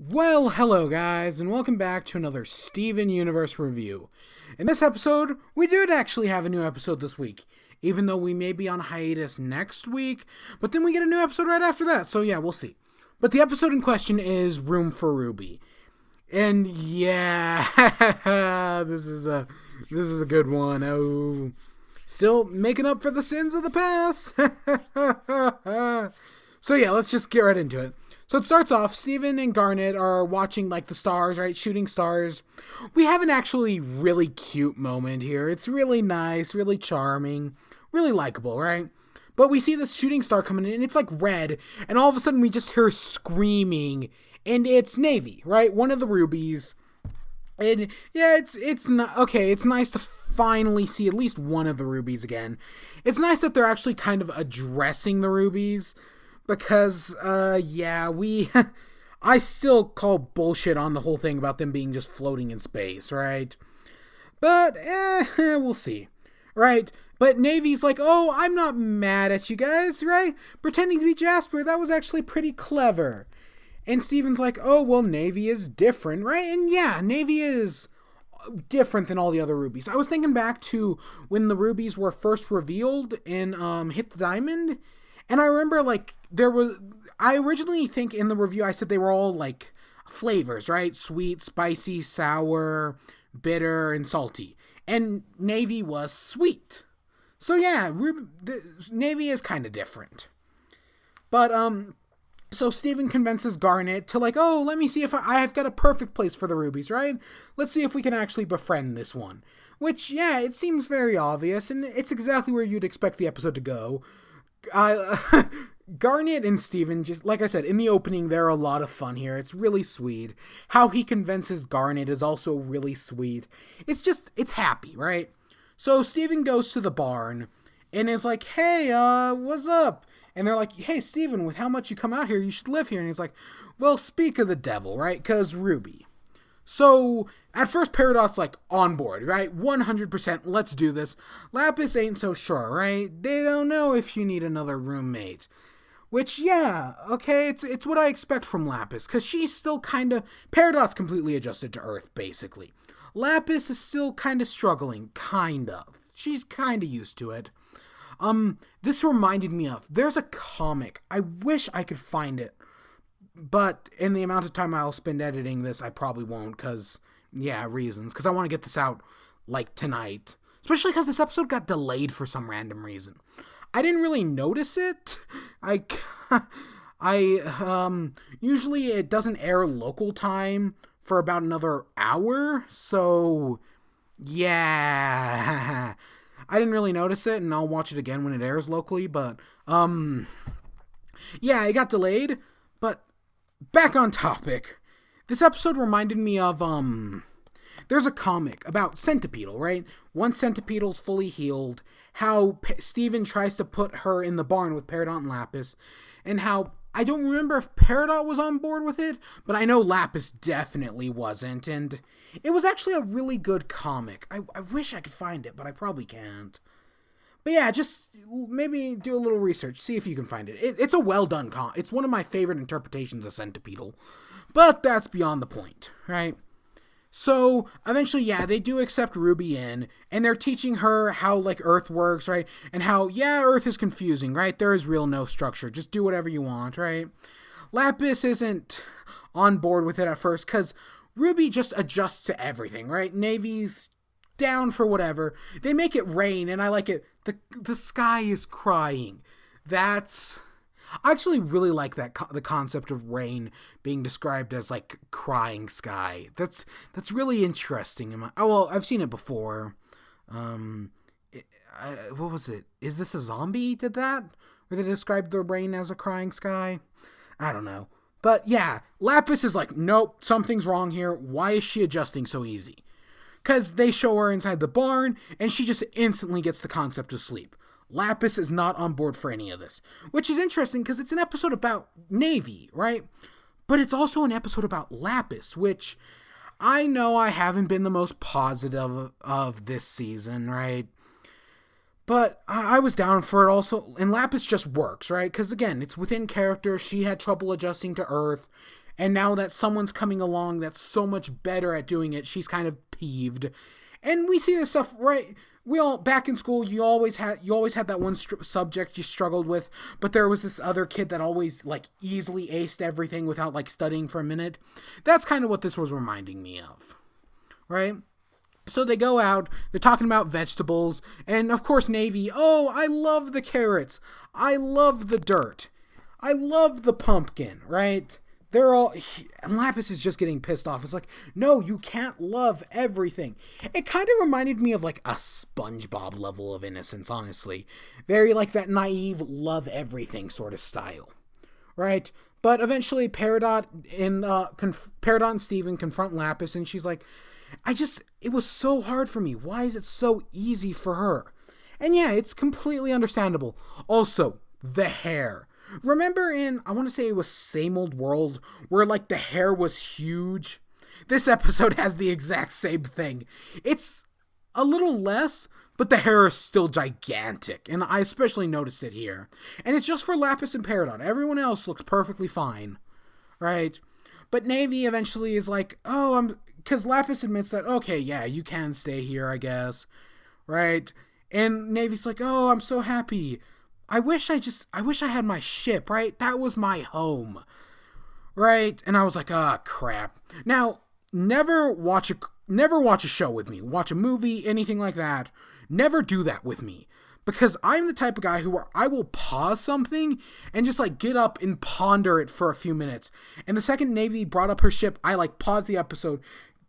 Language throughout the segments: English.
Well, hello guys, and welcome back to another Steven Universe review. In this episode, we did actually have a new episode this week, even though we may be on hiatus next week, but then we get a new episode right after that, so yeah, we'll see. But the episode in question is Room for Ruby. And yeah, this is a good one. Oh, still making up for the sins of the past. So yeah, let's just get right into it. So it starts off, Steven and Garnet are watching, like, the stars, right? Shooting stars. We have an actually really cute moment here. It's really nice, really charming, really likable, right? But we see this shooting star coming in, and it's, like, red, and all of a sudden we just hear screaming, and it's Navy, right? One of the rubies. And, yeah, it's not, okay, it's nice to finally see at least one of the rubies again. It's nice that they're actually kind of addressing the rubies. Because, I still call bullshit on the whole thing about them being just floating in space, right? But, we'll see, right? But Navy's like, oh, I'm not mad at you guys, right? Pretending to be Jasper, that was actually pretty clever. And Steven's like, oh, well, Navy is different, right? And yeah, Navy is different than all the other rubies. I was thinking back to when the rubies were first revealed in Hit the Diamond. And I remember, like, I originally think in the review I said they were all, like, flavors, right? Sweet, spicy, sour, bitter, and salty. And Navy was sweet. So, yeah, Navy is kind of different. But, so Steven convinces Garnet to, like, oh, let me see if I've got a perfect place for the rubies, right? Let's see if we can actually befriend this one. Which, yeah, it seems very obvious, and it's exactly where you'd expect the episode to go. Garnet and Steven, just like I said, in the opening, they're a lot of fun here. It's really sweet. How he convinces Garnet is also really sweet. It's happy, right? So Steven goes to the barn and is like, hey, what's up? And they're like, hey, Steven, with how much you come out here, you should live here. And he's like, well, speak of the devil, right? Because Ruby. So, at first, Peridot's like, on board, right? 100%, let's do this. Lapis ain't so sure, right? They don't know if you need another roommate. Which, yeah, okay, it's what I expect from Lapis, because she's still kind of... Peridot's completely adjusted to Earth, basically. Lapis is still kind of struggling, kind of. She's kind of used to it. This reminded me of... There's a comic. I wish I could find it. But in the amount of time I'll spend editing this, I probably won't, because, yeah, reasons. Because I want to get this out, like, tonight. Especially because this episode got delayed for some random reason. I didn't really notice it. Usually it doesn't air local time for about another hour, so, yeah. I didn't really notice it, and I'll watch it again when it airs locally, but, yeah, it got delayed, but back on topic. This episode reminded me of, there's a comic about Centipedal, right? Once Centipedal's fully healed, how Steven tries to put her in the barn with Peridot and Lapis, and how, I don't remember if Peridot was on board with it, but I know Lapis definitely wasn't, and it was actually a really good comic. I wish I could find it, but I probably can't. But yeah, just maybe do a little research, see if you can find it. It's a well-done it's one of my favorite interpretations of Centipedal. But that's beyond the point, right? So, eventually, yeah, they do accept Ruby in, and they're teaching her how, like, Earth works, right? And how, yeah, Earth is confusing, right? There is real no structure. Just do whatever you want, right? Lapis isn't on board with it at first, because Ruby just adjusts to everything, right? Navy's down for whatever. They make it rain, and I like it. The sky is crying. I actually really like that the concept of rain being described as, like, crying sky. That's really interesting. I've seen it before. What was it? Is This a Zombie did that? Where they described the rain as a crying sky? I don't know. But yeah, Lapis is like, nope, something's wrong here. Why is she adjusting so easy? Because they show her inside the barn, and she just instantly gets the concept of sleep. Lapis is not on board for any of this. Which is interesting, because it's an episode about Navy, right? But it's also an episode about Lapis, which I know I haven't been the most positive of this season, right? But I was down for it also, and Lapis just works, right? Because again, it's within character, she had trouble adjusting to Earth, And now that someone's coming along that's so much better at doing it, she's kind of peeved. And we see this stuff, right? We all, back in school, you always had that one subject you struggled with, but there was this other kid that always, like, easily aced everything without, like, studying for a minute. That's kind of what this was reminding me of, right? So they go out, they're talking about vegetables, and of course Navy, oh, I love the carrots, I love the dirt, I love the pumpkin, right? And Lapis is just getting pissed off. It's like, no, you can't love everything. It kind of reminded me of like a SpongeBob level of innocence, honestly. Very like that naive love everything sort of style, right? But eventually Peridot and Steven confront Lapis, and she's like, it was so hard for me. Why is it so easy for her? And yeah, it's completely understandable. Also, the hair. Remember I want to say it was Same Old World, where like the hair was huge? This episode has the exact same thing. It's a little less, but the hair is still gigantic, and I especially noticed it here. And it's just for Lapis and Peridot. Everyone else looks perfectly fine, right? But Navy eventually is like, because Lapis admits that, okay, yeah, you can stay here, I guess, right? And Navy's like, oh, I'm so happy. I wish I had my ship, right? That was my home, right? And I was like, crap. Now, never watch a show with me. Watch a movie, anything like that. Never do that with me. Because I'm the type of guy who I will pause something and just like get up and ponder it for a few minutes. And the second Navy brought up her ship, I like paused the episode,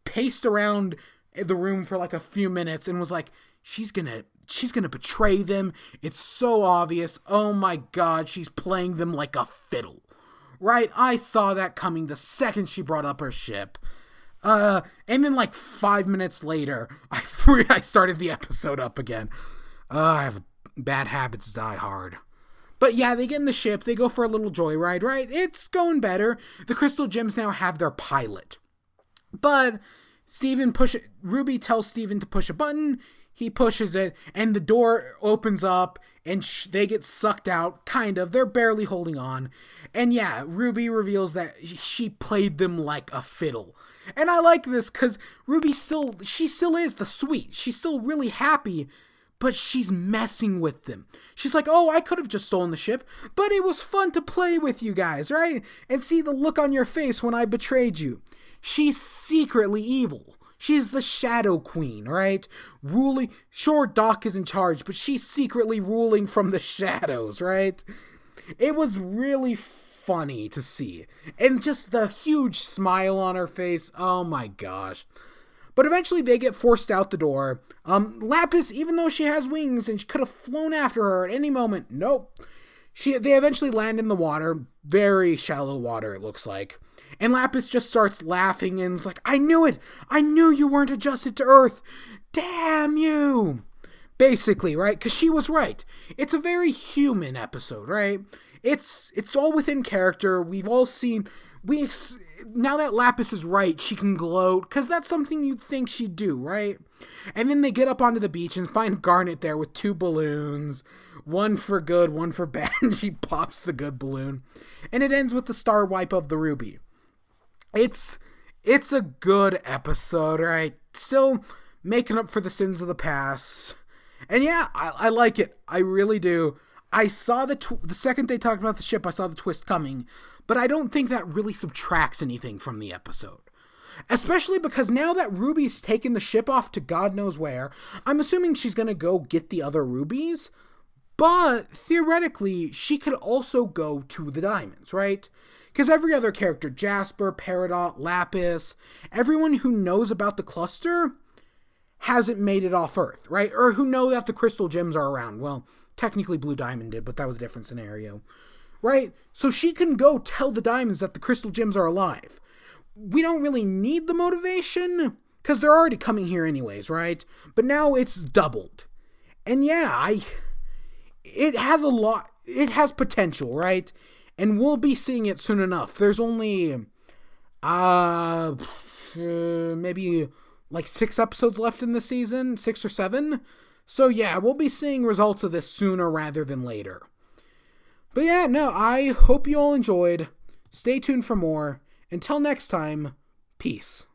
paced around the room for like a few minutes and was like, she's gonna betray them. It's so obvious. Oh my god, she's playing them like a fiddle. Right? I saw that coming the second she brought up her ship. And then like 5 minutes later, I started the episode up again. I have bad habits die hard. But yeah, they get in the ship, they go for a little joyride, right? It's going better. The Crystal Gems now have their pilot. But Ruby tells Steven to push a button. He pushes it, and the door opens up, and they get sucked out, kind of. They're barely holding on. And yeah, Ruby reveals that she played them like a fiddle. And I like this, because Ruby she still is the sweet. She's still really happy, but she's messing with them. She's like, oh, I could have just stolen the ship, but it was fun to play with you guys, right? And see the look on your face when I betrayed you. She's secretly evil. She's the Shadow Queen, right? Sure, Doc is in charge, but she's secretly ruling from the shadows, right? It was really funny to see. And just the huge smile on her face, oh my gosh. But eventually they get forced out the door. Lapis, even though she has wings and she could have flown after her at any moment, nope. They eventually land in the water, very shallow water it looks like. And Lapis just starts laughing and is like, I knew it! I knew you weren't adjusted to Earth! Damn you! Basically, right? Because she was right. It's a very human episode, right? It's all within character. We've all seen... now that Lapis is right, she can gloat, because that's something you'd think she'd do, right? And then they get up onto the beach and find Garnet there with 2 balloons. One for good, one for bad, and she pops the good balloon. And it ends with the star wipe of the Ruby. It's a good episode, right? Still making up for the sins of the past. And yeah, I like it. I really do. I saw the second they talked about the ship, I saw the twist coming. But I don't think that really subtracts anything from the episode. Especially because now that Ruby's taken the ship off to God knows where, I'm assuming she's going to go get the other rubies. But theoretically, she could also go to the diamonds, right? Because every other character, Jasper, Peridot, Lapis, everyone who knows about the cluster hasn't made it off Earth, right? Or who know that the crystal gems are around. Well, technically Blue Diamond did, but that was a different scenario, right? So she can go tell the diamonds that the crystal gems are alive. We don't really need the motivation, because they're already coming here anyways, right? But now it's doubled. And yeah, it has potential, right? And we'll be seeing it soon enough. There's only, maybe like 6 episodes left in the season, 6 or 7. So yeah, we'll be seeing results of this sooner rather than later. But yeah, no, I hope you all enjoyed. Stay tuned for more. Until next time, peace.